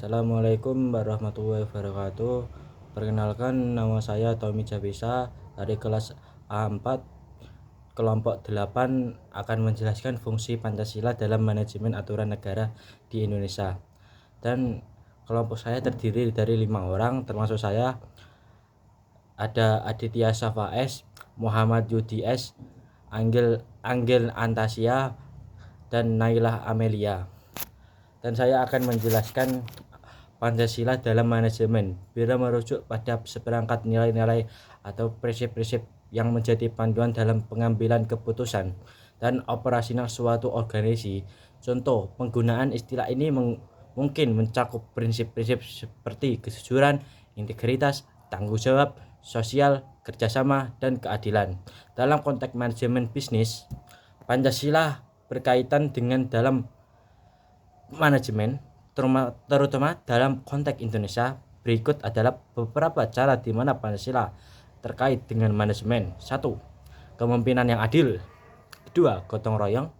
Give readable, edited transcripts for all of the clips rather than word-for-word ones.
Assalamualaikum warahmatullahi wabarakatuh. Perkenalkan, nama saya Tommy Jabisa dari kelas A4 kelompok 8 akan menjelaskan fungsi Pancasila dalam manajemen aturan negara di Indonesia. Dan kelompok saya terdiri dari 5 orang, termasuk saya. Ada Aditya Safa S, Muhammad Yudi S, Anggel Antasia, dan Nailah Amelia. Dan saya akan menjelaskan Pancasila dalam manajemen bila merujuk pada seperangkat nilai-nilai atau prinsip-prinsip yang menjadi panduan dalam pengambilan keputusan dan operasional suatu organisasi. Contoh, penggunaan istilah ini mungkin mencakup prinsip-prinsip seperti kejujuran, integritas, tanggung jawab, sosial, kerjasama, dan keadilan. Dalam konteks manajemen bisnis, Pancasila berkaitan dengan dalam manajemen, terutama dalam konteks Indonesia. Berikut adalah beberapa cara di mana Pancasila terkait dengan manajemen. 1. Kepemimpinan yang adil. 2. Gotong royong.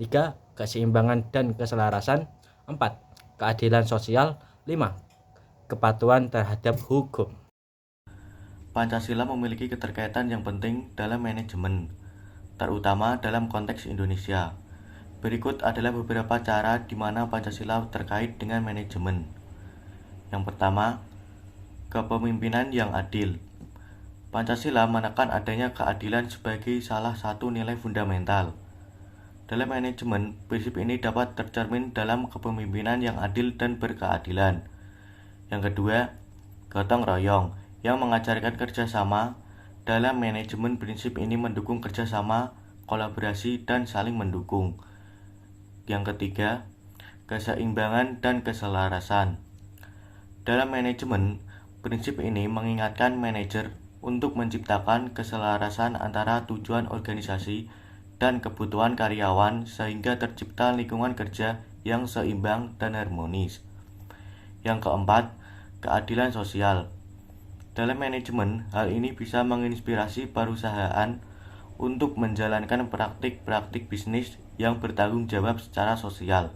3. Keseimbangan dan keselarasan. 4. Keadilan sosial. 5. Kepatuhan terhadap hukum. Pancasila memiliki keterkaitan yang penting dalam manajemen, terutama dalam konteks Indonesia. Berikut adalah beberapa cara di mana Pancasila terkait dengan manajemen. Yang pertama, kepemimpinan yang adil. Pancasila menekan adanya keadilan sebagai salah satu nilai fundamental. Dalam manajemen, prinsip ini dapat tercermin dalam kepemimpinan yang adil dan berkeadilan. Yang kedua, gotong royong yang mengajarkan kerjasama. Dalam manajemen, prinsip ini mendukung kerjasama, kolaborasi, dan saling mendukung. Yang ketiga, keseimbangan dan keselarasan. Dalam manajemen, prinsip ini mengingatkan manajer untuk menciptakan keselarasan antara tujuan organisasi dan kebutuhan karyawan sehingga tercipta lingkungan kerja yang seimbang dan harmonis. Yang keempat, keadilan sosial. Dalam manajemen, hal ini bisa menginspirasi perusahaan untuk menjalankan praktik-praktik bisnis yang bertanggung jawab secara sosial,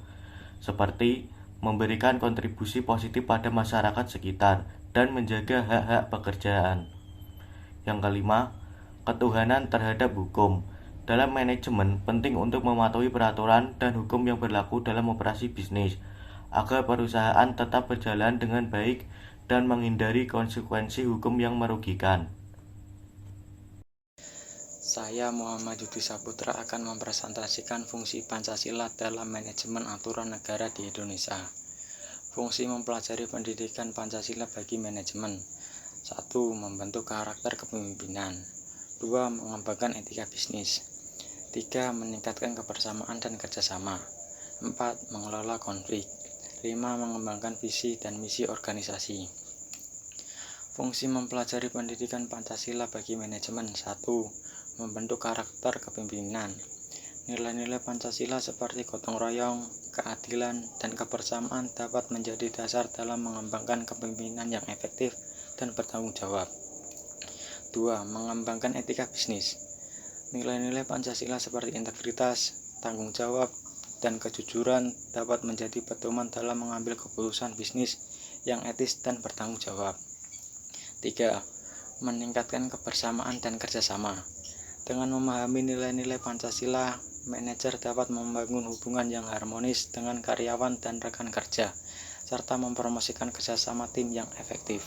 seperti memberikan kontribusi positif pada masyarakat sekitar dan menjaga hak-hak pekerjaan. Yang kelima, ketuhanan terhadap hukum. Dalam manajemen, penting untuk mematuhi peraturan dan hukum yang berlaku dalam operasi bisnis, agar perusahaan tetap berjalan dengan baik dan menghindari konsekuensi hukum yang merugikan. Saya Muhammad Yudi Saputra akan mempresentasikan fungsi Pancasila dalam manajemen aturan negara di Indonesia. Fungsi mempelajari pendidikan Pancasila bagi manajemen. 1. Membentuk karakter kepemimpinan. 2. Mengembangkan etika bisnis. 3. Meningkatkan kebersamaan dan kerjasama. 4. Mengelola konflik. 5. Mengembangkan visi dan misi organisasi. Fungsi mempelajari pendidikan Pancasila bagi manajemen. 1. Membentuk karakter kepemimpinan. Nilai-nilai Pancasila seperti gotong royong, keadilan, dan kebersamaan dapat menjadi dasar dalam mengembangkan kepemimpinan yang efektif dan bertanggung jawab. 2. Mengembangkan etika bisnis. Nilai-nilai Pancasila seperti integritas, tanggung jawab, dan kejujuran dapat menjadi pedoman dalam mengambil keputusan bisnis yang etis dan bertanggung jawab. 3. Meningkatkan kebersamaan dan kerjasama. Dengan memahami nilai-nilai Pancasila, manajer dapat membangun hubungan yang harmonis dengan karyawan dan rekan kerja, serta mempromosikan kerjasama tim yang efektif.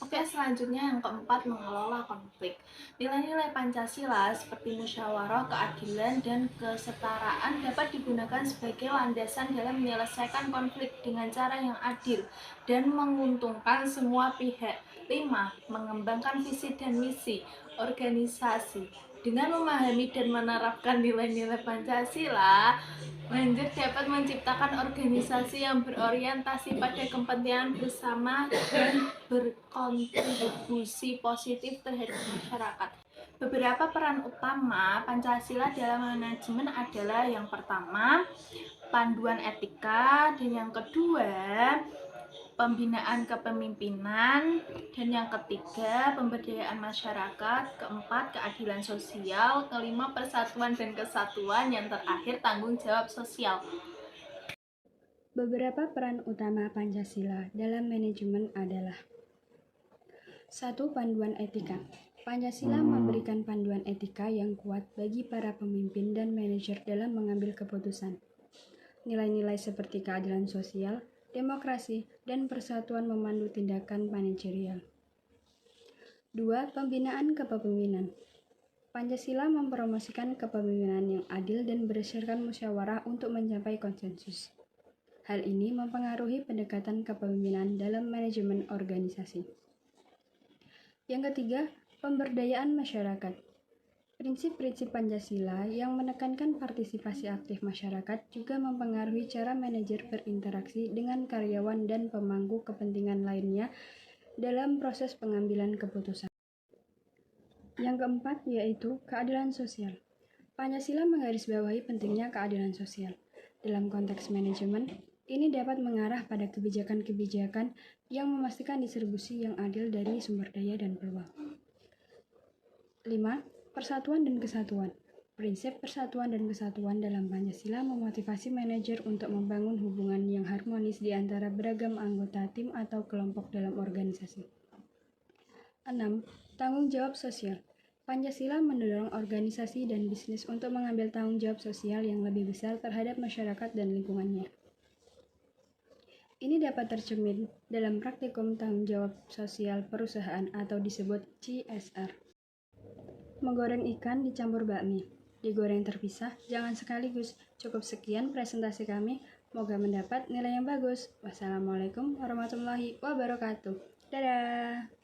Oke, selanjutnya yang keempat, mengelola konflik. Nilai-nilai Pancasila seperti musyawarah, keadilan, dan kesetaraan dapat digunakan sebagai landasan dalam menyelesaikan konflik dengan cara yang adil dan menguntungkan semua pihak. 5. Mengembangkan visi dan misi organisasi. Dengan memahami dan menerapkan nilai-nilai Pancasila, manajer dapat menciptakan organisasi yang berorientasi pada kepentingan bersama dan berkontribusi positif terhadap masyarakat. Beberapa peran utama Pancasila dalam manajemen adalah yang pertama, panduan etika, dan yang kedua, pembinaan kepemimpinan, dan yang ketiga, pemberdayaan masyarakat, keempat, keadilan sosial, kelima, persatuan dan kesatuan, yang terakhir, tanggung jawab sosial. Beberapa peran utama Pancasila dalam manajemen adalah 1. Panduan etika. Pancasila memberikan panduan etika yang kuat bagi para pemimpin dan manajer dalam mengambil keputusan. Nilai-nilai seperti keadilan sosial, demokrasi, dan persatuan memandu tindakan manajerial. 2. Pembinaan kepemimpinan. Pancasila mempromosikan kepemimpinan yang adil dan berdasarkan musyawarah untuk mencapai konsensus. Hal ini mempengaruhi pendekatan kepemimpinan dalam manajemen organisasi. Yang ketiga, pemberdayaan masyarakat. Prinsip-prinsip Pancasila yang menekankan partisipasi aktif masyarakat juga mempengaruhi cara manajer berinteraksi dengan karyawan dan pemangku kepentingan lainnya dalam proses pengambilan keputusan. Yang keempat yaitu keadilan sosial. Pancasila menggarisbawahi pentingnya keadilan sosial. Dalam konteks manajemen, ini dapat mengarah pada kebijakan-kebijakan yang memastikan distribusi yang adil dari sumber daya dan peluang. 5. Persatuan dan kesatuan. Prinsip persatuan dan kesatuan dalam Pancasila memotivasi manajer untuk membangun hubungan yang harmonis di antara beragam anggota tim atau kelompok dalam organisasi. 6. Tanggung jawab sosial. Pancasila mendorong organisasi dan bisnis untuk mengambil tanggung jawab sosial yang lebih besar terhadap masyarakat dan lingkungannya. Ini dapat tercermin dalam praktikum tanggung jawab sosial perusahaan atau disebut CSR. Menggoreng ikan dicampur bakmi. Digoreng terpisah, jangan sekaligus. Cukup sekian presentasi kami. Semoga mendapat nilai yang bagus. Wassalamualaikum warahmatullahi wabarakatuh. Dadah!